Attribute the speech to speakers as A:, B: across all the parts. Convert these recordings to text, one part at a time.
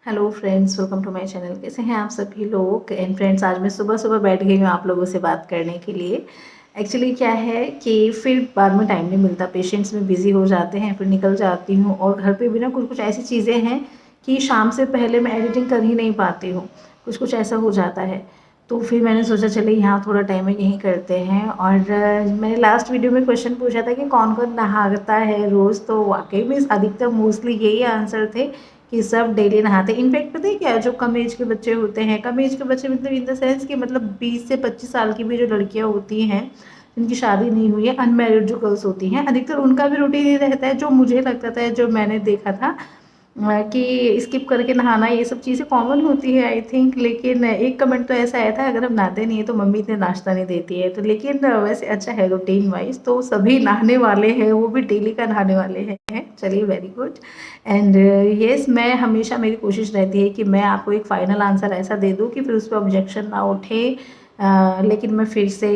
A: Hello friends, welcome to my channel. कैसे हैं आप सभी लोग। एंड फ्रेंड्स, आज मैं सुबह सुबह बैठ गई हूँ आप लोगों से बात करने के लिए। एक्चुअली क्या है कि फिर बाद में टाइम नहीं मिलता, पेशेंट्स में बिज़ी हो जाते हैं, फिर निकल जाती हूँ और घर पे भी ना कुछ कुछ ऐसी चीज़ें हैं कि शाम से पहले मैं एडिटिंग कर ही नहीं पाती हूँ। कुछ कुछ ऐसा हो जाता है, तो फिर मैंने सोचा चले यहाँ थोड़ा टाइमिंग यहीं करते हैं। और मैंने लास्ट वीडियो में क्वेश्चन पूछा था कि कौन कौन नहाता है रोज़, तो वाकई में अधिकतर मोस्टली यही आंसर थे कि सब डेली नहाते। इनफैक्ट पता है क्या, जो कम एज के बच्चे होते हैं, कम एज के बच्चे मतलब इन द सेंस कि मतलब 20 से 25 साल की भी जो लड़कियां होती हैं जिनकी शादी नहीं हुई है, अनमैरिड जो गर्ल्स होती हैं, अधिकतर उनका भी रूटीन ये रहता है। जो मुझे लगता था, जो मैंने देखा था कि स्किप करके नहाना, ये सब चीज़ें कॉमन होती है आई थिंक। लेकिन एक कमेंट तो ऐसा आया था, अगर हम नहाते नहीं है तो मम्मी इतने नाश्ता नहीं देती है। तो लेकिन वैसे अच्छा है रूटीन वाइज, तो सभी नहाने वाले हैं, वो भी डेली का नहाने वाले हैं। चलिए, वेरी गुड। एंड येस, मैं हमेशा मेरी कोशिश रहती है कि मैं आपको एक फ़ाइनल आंसर ऐसा दे दूँ कि फिर उस पर ऑब्जेक्शन ना उठे। लेकिन मैं फिर से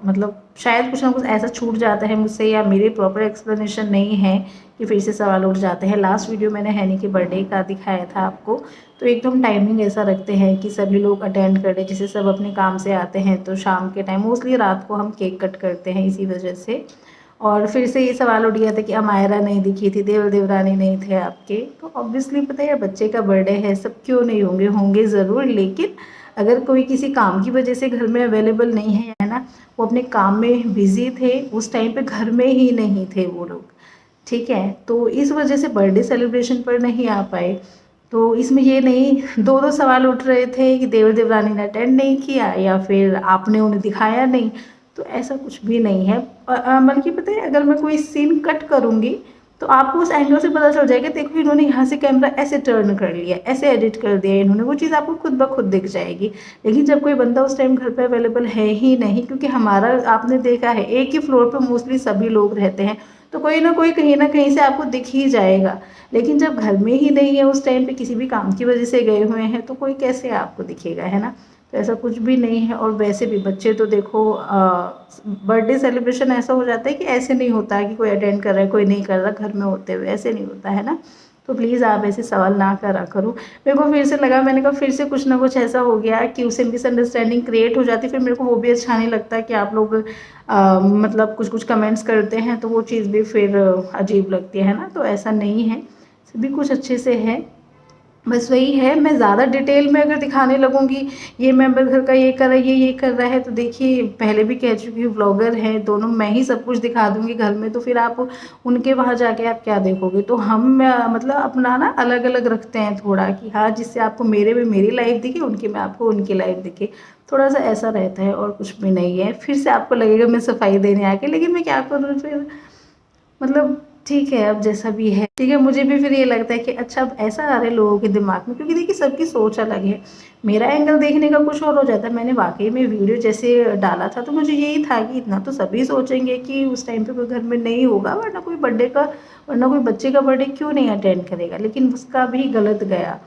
A: मतलब शायद कुछ ना कुछ ऐसा छूट जाता है मुझसे, या मेरे प्रॉपर एक्सप्लेनेशन नहीं है कि फिर से सवाल उठ जाते हैं। लास्ट वीडियो मैंने हैनी के बर्थडे का दिखाया था आपको, तो एकदम टाइमिंग ऐसा रखते हैं कि सभी लोग अटेंड करें। जैसे सब अपने काम से आते हैं तो शाम के टाइम, मोस्टली रात को हम केक कट करते हैं इसी वजह से। और फिर से ये सवाल उठ गया था कि अमायरा नहीं दिखी थी, देवरानी नहीं थे आपके। तो ऑब्वियसली पता है, बच्चे का बर्थडे है, सब क्यों नहीं होंगे, होंगे ज़रूर। लेकिन अगर कोई किसी काम की वजह से घर में अवेलेबल नहीं है ना, वो अपने काम में बिज़ी थे, उस टाइम पे घर में ही नहीं थे वो लोग, ठीक है, तो इस वजह से बर्थडे सेलिब्रेशन पर नहीं आ पाए। तो इसमें ये नहीं, दो दो सवाल उठ रहे थे कि देवरानी ने अटेंड नहीं किया या फिर आपने उन्हें दिखाया नहीं। तो ऐसा कुछ भी नहीं है। बल्कि पता है, अगर मैं कोई सीन कट करूँगी तो आपको उस एंगल से पता चल जाएगा, देखो इन्होंने यहाँ से कैमरा ऐसे टर्न कर लिया, ऐसे एडिट कर दिया इन्होंने, वो चीज़ आपको खुद ब खुद दिख जाएगी। लेकिन जब कोई बंदा उस टाइम घर पे अवेलेबल है ही नहीं, क्योंकि हमारा आपने देखा है एक ही फ्लोर पे मोस्टली सभी लोग रहते हैं, तो कोई ना कोई कहीं ना कहीं से आपको दिख ही जाएगा। लेकिन जब घर में ही नहीं है, उस टाइम पे किसी भी काम की वजह से गए हुए हैं, तो कोई कैसे आपको दिखेगा, है ना। तो ऐसा कुछ भी नहीं है। और वैसे भी बच्चे तो देखो, बर्थडे सेलिब्रेशन ऐसा हो जाता है कि ऐसे नहीं होता है कि कोई अटेंड कर रहा है कोई नहीं कर रहा घर में होते हुए, ऐसे नहीं होता है ना। तो प्लीज़ आप ऐसे सवाल ना करा करो। मेरे को फिर से लगा, मैंने कहा फिर से कुछ ना कुछ ऐसा हो गया कि उससे मिसअंडरस्टैंडिंग क्रिएट हो जाती, फिर मेरे को वो भी अच्छा नहीं लगता कि आप लोग मतलब कुछ कुछ कमेंट्स करते हैं, तो वो चीज़ भी फिर अजीब लगती है ना। तो ऐसा नहीं है, सभी कुछ अच्छे से है। बस वही है, मैं ज़्यादा डिटेल में अगर दिखाने लगूँगी, ये मेंबर घर का ये कर रहा है, ये कर रहा है, तो देखिए पहले भी कह चुकी हूँ, व्लॉगर हैं दोनों, मैं ही सब कुछ दिखा दूँगी घर में, तो फिर आप उनके वहाँ जाके आप क्या देखोगे। तो हम मतलब अपना ना अलग अलग रखते हैं थोड़ा, कि हाँ जिससे आपको मेरे में मेरी लाइफ दिखे, उनके में आपको उनकी लाइफ दिखे, थोड़ा सा ऐसा रहता है और कुछ भी नहीं है। फिर से आपको लगेगा मैं सफाई देने आके, लेकिन मैं क्या करूँ फिर, मतलब ठीक है, अब जैसा भी है ठीक है। मुझे भी फिर ये लगता है कि अच्छा, अब ऐसा आ रहा है लोगों के दिमाग में, क्योंकि देखिए सबकी सोच अलग है। मेरा एंगल देखने का कुछ और हो जाता है। मैंने वाकई में वीडियो जैसे डाला था, तो मुझे यही था कि इतना तो सभी सोचेंगे कि उस टाइम पे कोई घर में नहीं होगा, वरना कोई बर्थडे का, वरना कोई बच्चे का बर्थडे क्यों नहीं अटेंड करेगा। लेकिन उसका भी गलत गया,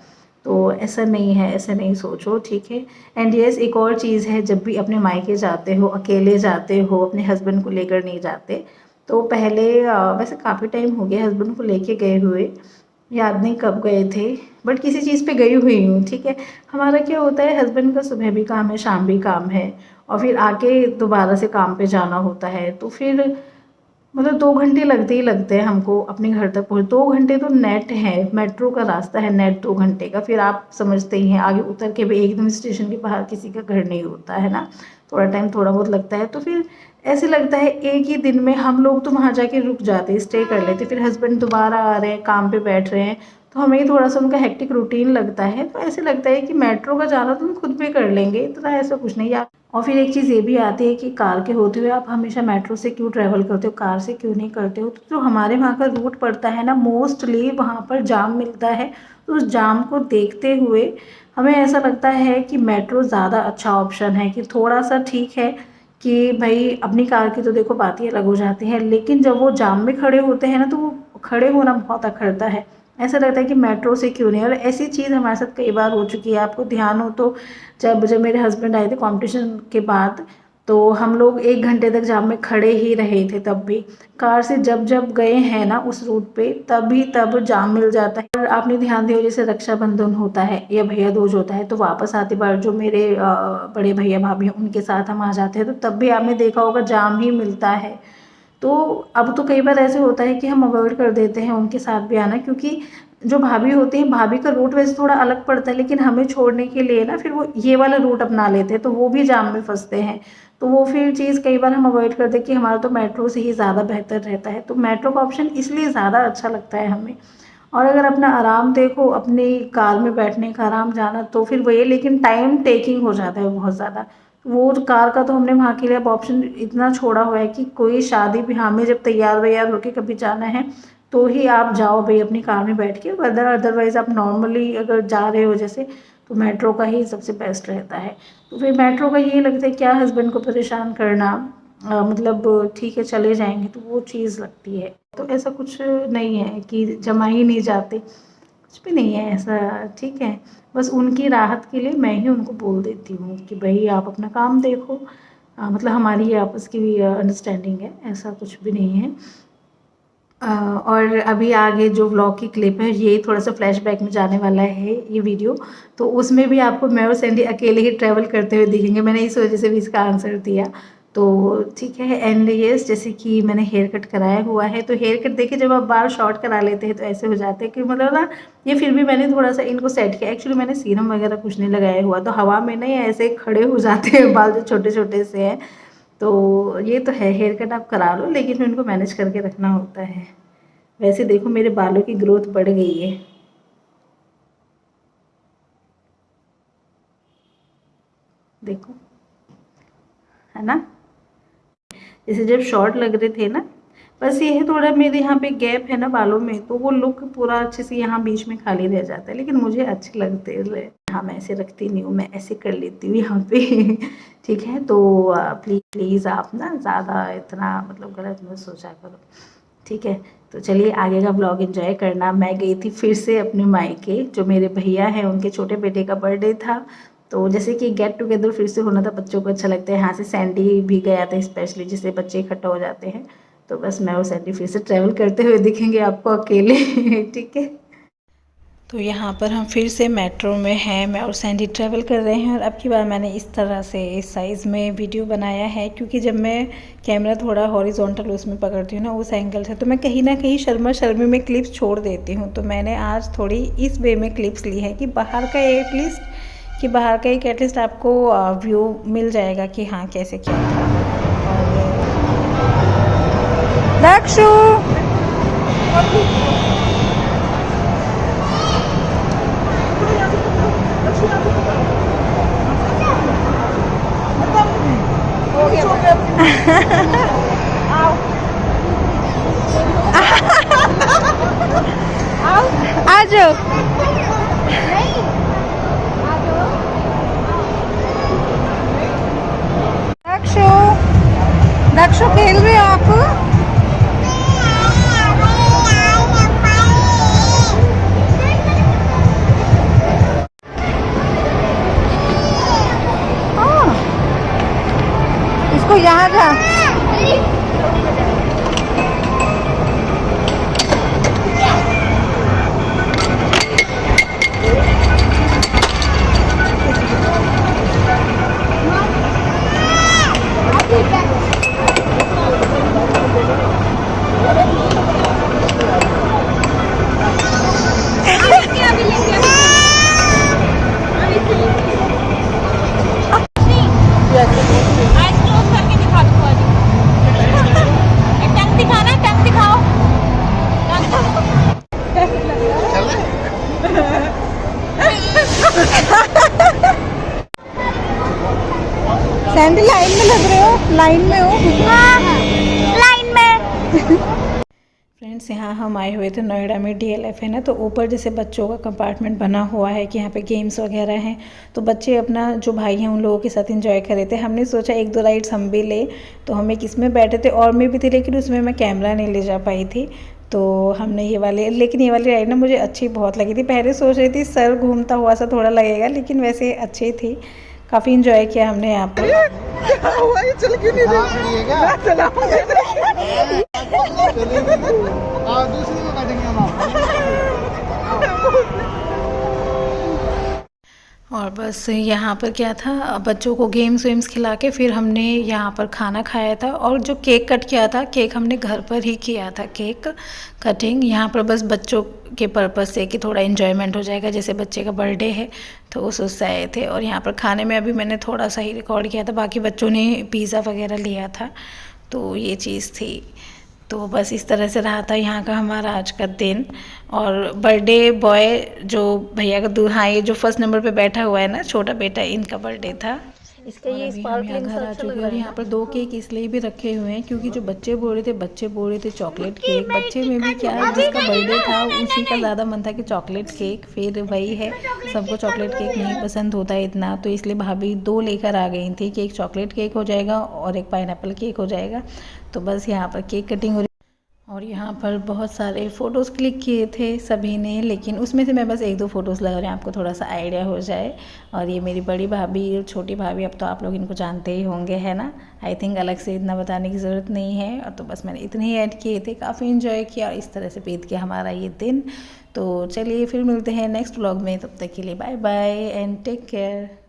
A: तो ऐसा नहीं है, ऐसा नहीं सोचो, ठीक है। एंड यस, एक और चीज़ है, जब भी अपने मायके जाते हो, अकेले जाते हो, अपने हस्बैंड को लेकर नहीं जाते। तो पहले वैसे काफ़ी टाइम हो गया हस्बैंड को लेके गए हुए, याद नहीं कब गए थे, बट किसी चीज़ पे गई हुई हूँ, ठीक है। हमारा क्या होता है, हस्बैंड का सुबह भी काम है, शाम भी काम है, और फिर आके दोबारा से काम पे जाना होता है। तो फिर मतलब 2 घंटे लगते ही लगते हैं हमको अपने घर तक पहुँच। 2 घंटे तो नेट है, मेट्रो का रास्ता है, नेट 2 घंटे का। फिर आप समझते ही हैं, आगे उतर के भी एकदम स्टेशन के बाहर किसी का घर नहीं होता है ना, थोड़ा टाइम थोड़ा बहुत लगता है। तो फिर ऐसे लगता है एक ही दिन में हम लोग तो वहाँ जाके रुक जाते, स्टे कर लेते, फिर हस्बैंड दोबारा आ रहे हैं, काम पे बैठ रहे हैं, तो हमें ही थोड़ा सा उनका हेक्टिक रूटीन लगता है। तो ऐसे लगता है कि मेट्रो का जाना तो हम खुद भी कर लेंगे, इतना ऐसा कुछ नहीं यार। और फिर एक चीज़ ये भी आती है कि कार के होते हुए आप हमेशा मेट्रो से क्यों ट्रैवल करते हो, कार से क्यों नहीं करते हो। तो जो हमारे वहाँ का रूट पड़ता है ना, मोस्टली वहाँ पर जाम मिलता है। तो उस जाम को देखते हुए हमें ऐसा लगता है कि मेट्रो ज़्यादा अच्छा ऑप्शन है। कि थोड़ा सा ठीक है कि भाई अपनी कार की तो देखो बात ही अलग हो जाती है, लेकिन जब वो जाम में खड़े होते हैं ना, तो वो खड़े होना बहुत अखरता है। ऐसा लगता है कि मेट्रो से क्यों नहीं। और ऐसी चीज़ हमारे साथ कई बार हो चुकी है, आपको ध्यान हो तो, जब जब मेरे हस्बैंड आए थे कंपटीशन के बाद, तो हम लोग 1 घंटे तक जाम में खड़े ही रहे थे। तब भी कार से जब जब गए हैं ना उस रूट पे तब जाम मिल जाता है। और आपने ध्यान दिया जैसे रक्षाबंधन होता है या भैया दूज होता है तो वापस आते बार जो मेरे बड़े भैया भाभी हैं उनके साथ हम आ जाते हैं, तो तब भी आपने देखा होगा जाम ही मिलता है। तो अब तो कई बार ऐसे होता है कि हम अवॉइड कर देते हैं उनके साथ भी आना, क्योंकि जो भाभी होती हैं भाभी का रूट वैसे थोड़ा अलग पड़ता है, लेकिन हमें छोड़ने के लिए ना फिर वो ये वाला रूट अपना लेते हैं, तो वो भी जाम में फंसते हैं। तो वो फिर चीज़ कई बार हम अवॉइड करते हैं कि हमारा तो मेट्रो से ही ज़्यादा बेहतर रहता है। तो मेट्रो का ऑप्शन इसलिए ज़्यादा अच्छा लगता है हमें। और अगर अपना आराम देखो, अपनी कार में बैठने का आराम जाना तो फिर वही, लेकिन टाइम टेकिंग हो जाता है बहुत ज़्यादा। वो कार का तो हमने वहाँ के लिए अब ऑप्शन इतना छोड़ा हुआ है कि कोई शादी ब्याह में जब तैयार वैयार होके कभी जाना है तो ही आप जाओ भाई अपनी कार में बैठ के, अदरवाइज़ आप नॉर्मली अगर जा रहे हो जैसे, तो मेट्रो का ही सबसे बेस्ट रहता है। तो फिर मेट्रो का ये लगता है क्या हस्बैंड को परेशान करना, मतलब ठीक है चले जाएंगे, तो वो चीज़ लगती है। तो ऐसा कुछ नहीं है कि जमा ही नहीं जाते, कुछ भी नहीं है ऐसा, ठीक है। बस उनकी राहत के लिए मैं ही उनको बोल देती हूँ कि भाई आप अपना काम देखो, मतलब हमारी आपस की भी अंडरस्टैंडिंग है, ऐसा कुछ भी नहीं है। और अभी आगे जो व्लॉग की क्लिप है ये थोड़ा सा फ्लैशबैक में जाने वाला है ये वीडियो, तो उसमें भी आपको मैं और सैंडी अकेले ही ट्रैवल करते हुए दिखेंगे। मैंने इस वजह से भी इसका आंसर दिया, तो ठीक है। एंड यस, जैसे कि मैंने हेयर कट कराया हुआ है, तो हेयर कट देखिए जब आप बाल शॉर्ट करा लेते हैं तो ऐसे हो जाते हैं कि मतलब ना, ये फिर भी मैंने थोड़ा सा इनको सेट किया। एक्चुअली मैंने सीरम वगैरह कुछ नहीं लगाया हुआ, तो हवा में नहीं ऐसे खड़े हो जाते हैं बाल जो छोटे छोटे से हैं। तो ये तो है, हेयर कट आप करा लो लेकिन उनको मैनेज करके रखना होता है। वैसे देखो मेरे बालों की ग्रोथ बढ़ गई है, देखो, है ना। जैसे जब शॉर्ट लग रहे थे ना, बस ये है थोड़ा मेरे यहाँ पे गैप है ना बालों में, तो वो लुक पूरा अच्छे से यहाँ बीच में खाली रह जाता है, लेकिन मुझे अच्छे लगते हैं। हाँ, मैं ऐसे रखती नहीं हूँ, मैं ऐसे कर लेती हूँ यहाँ पे ठीक है। तो प्लीज़ आप ना ज़्यादा इतना मतलब गलत मत सोचा करो, ठीक है। तो चलिए आगे का ब्लॉग एंजॉय करना। मैं गई थी फिर से अपने मायके, जो मेरे भैया हैं उनके छोटे बेटे का बर्थडे था, तो जैसे कि गेट टुगेदर फिर से होना था, बच्चों को अच्छा लगता है। यहाँ से सैंडी भी गया था स्पेशली, जिससे बच्चे इकट्ठा हो जाते हैं। तो बस मैं और सैंडी फिर से ट्रैवल करते हुए दिखेंगे आपको अकेले ठीक है। तो यहाँ पर हम फिर से मेट्रो में हैं, मैं और सैंडी ट्रैवल कर रहे हैं। और अब की बार मैंने इस तरह से इस साइज़ में वीडियो बनाया है, क्योंकि जब मैं कैमरा थोड़ा हॉरिजॉन्टल उसमें पकड़ती हूँ ना, उस एंगल से, तो मैं कहीं ना कहीं शर्मा शर्मी में क्लिप्स छोड़ देती हूँ। तो मैंने आज थोड़ी इस वे में क्लिप्स ली है कि बाहर का एटलीस्ट आपको व्यू मिल जाएगा कि हाँ कैसे क्या था। दक्षु आ जाओ, दक्षु खेल रहे हो आप? इसको यहाँ जा, सैंडी लाइन में लग रहे हो, लाइन में हो? लाइन में फ्रेंड्स, यहाँ हम आए हुए थे नोएडा में, DLF है ना, तो ऊपर जैसे बच्चों का कंपार्टमेंट बना हुआ है कि यहाँ पे गेम्स वगैरह हैं, तो बच्चे अपना जो भाई हैं उन लोगों के साथ एंजॉय कर रहे थे। हमने सोचा 1-2 राइड्स हम भी ले, तो हम एक इसमें बैठे थे और मैं भी थी, लेकिन उसमें मैं कैमरा नहीं ले जा पाई थी, तो हमने ये वाली राइड ना मुझे अच्छी बहुत लगी थी। पहले सोच रही थी सर घूमता हुआ सा थोड़ा लगेगा, लेकिन वैसे अच्छी थी। काफ़ी इंजॉय किया हमने यहाँ पर।
B: क्या हुआ, ये चल क्यों नहीं रही? मैं चलाऊंगा। दूसरी में बैठेंगे हम।
A: और बस यहाँ पर क्या था, बच्चों को गेम्स वेम्स खिला के फिर हमने यहाँ पर खाना खाया था। और जो केक कट किया था, केक हमने घर पर ही किया था केक कटिंग, यहाँ पर बस बच्चों के पर्पज़ से कि थोड़ा इन्जॉयमेंट हो जाएगा, जैसे बच्चे का बर्थडे है तो उससे आए थे। और यहाँ पर खाने में अभी मैंने थोड़ा सा ही रिकॉर्ड किया था, बाकी बच्चों ने पिज़्ज़ा वगैरह लिया था, तो ये चीज़ थी। तो बस इस तरह से रहा था यहाँ का हमारा आज का दिन। और बर्थडे बॉय जो भैया का हाँ, ये जो फर्स्ट नंबर पे बैठा हुआ है ना, छोटा बेटा, इनका बर्थडे था।
C: इसका ये
A: स्पार्कलिंग घर आ चुके हैं और यहाँ पर 2 केक इसलिए भी रखे हुए हैं क्योंकि जो बच्चे बोल रहे थे चॉकलेट केक। बच्चे में भी क्या है, जिसका बर्थडे था उसी का ज़्यादा मन था कि चॉकलेट केक। फिर वही है, सबको चॉकलेट केक नहीं पसंद होता है इतना, तो इसलिए भाभी 2 लेकर आ गई थी कि एक चॉकलेट केक हो जाएगा और एक पाइनएप्पल केक हो जाएगा। तो बस यहाँ पर केक कटिंग हो रही और यहाँ पर बहुत सारे फ़ोटोज़ क्लिक किए थे सभी ने, लेकिन उसमें से मैं बस 1-2 फ़ोटोज़ लगा रही हूँ, आपको थोड़ा सा आइडिया हो जाए। और ये मेरी बड़ी भाभी और छोटी भाभी, अब तो आप लोग इनको जानते ही होंगे, है ना। आई थिंक अलग से इतना बताने की ज़रूरत नहीं है। और तो बस मैंने इतने ही ऐड किए थे, काफ़ी इन्जॉय किया और इस तरह से बीत गया हमारा ये दिन। तो चलिए फिर मिलते हैं नेक्स्ट व्लॉग में, तब तक के लिए bye bye and take care.